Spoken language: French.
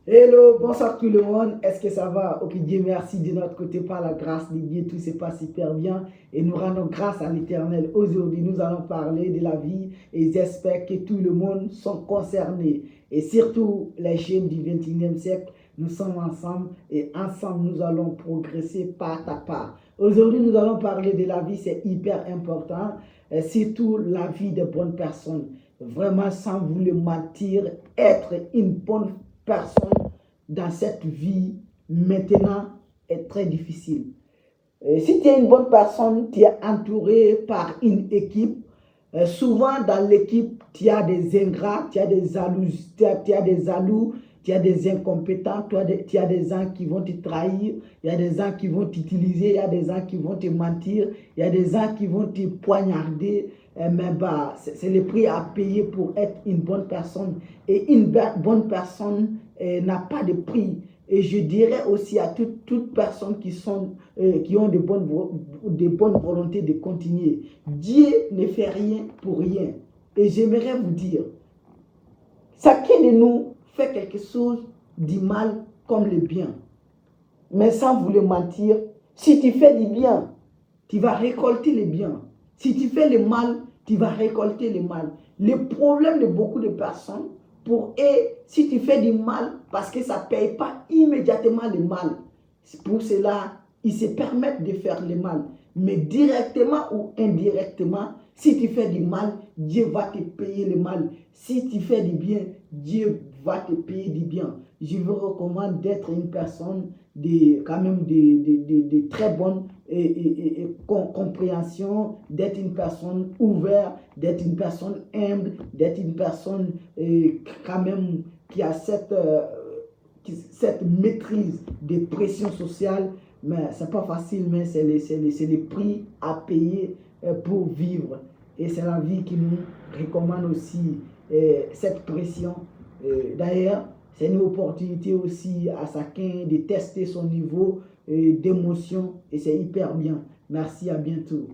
Hello, bonsoir tout le monde. Est-ce que ça va? Ok, Dieu merci de notre côté par la grâce de Dieu, tout se passe super bien et nous rendons grâce à l'Éternel. Aujourd'hui, nous allons parler de la vie et j'espère que tout le monde sont concernés et surtout les jeunes du 21e siècle. Nous sommes ensemble et ensemble nous allons progresser pas à pas. Aujourd'hui, nous allons parler de la vie, c'est hyper important, surtout la vie de bonnes personnes. Vraiment, sans vous le mentir, être une bonne personne dans cette vie maintenant est très difficile. Si tu es une bonne personne, tu es entouré par une équipe. Souvent dans l'équipe, tu as des ingrats, tu as des jaloux, tu as des incompétents, tu as des gens qui vont te trahir, il y a des gens qui vont t'utiliser, il y a des gens qui vont te mentir, il y a des gens qui vont te poignarder. Mais bah, c'est le prix à payer pour être une bonne personne. Et une bonne personne n'a pas de prix. Et je dirais aussi à toutes personnes qui ont de bonnes volontés de continuer. Dieu ne fait rien pour rien. Et j'aimerais vous dire, chacun de nous fait quelque chose du mal comme le bien. Mais sans vous le mentir, si tu fais du bien, tu vas récolter le bien. Si tu fais le mal, tu vas récolter le mal. Le problème de beaucoup de personnes, pour eux, si tu fais du mal, parce que ça ne paye pas immédiatement le mal, pour cela, ils se permettent de faire le mal. Mais directement ou indirectement, si tu fais du mal, Dieu va te payer le mal. Si tu fais du bien, Dieu va te payer du bien. Je vous recommande d'être une personne quand même de très bonne compréhension, d'être une personne ouverte, d'être une personne humble, d'être une personne quand même qui a cette maîtrise des pressions sociales. Mais ce n'est pas facile, mais c'est le prix à payer pour vivre. Et c'est la vie qui nous recommande aussi cette pression. D'ailleurs, c'est une opportunité aussi à chacun de tester son niveau d'émotion et c'est hyper bien. Merci, à bientôt.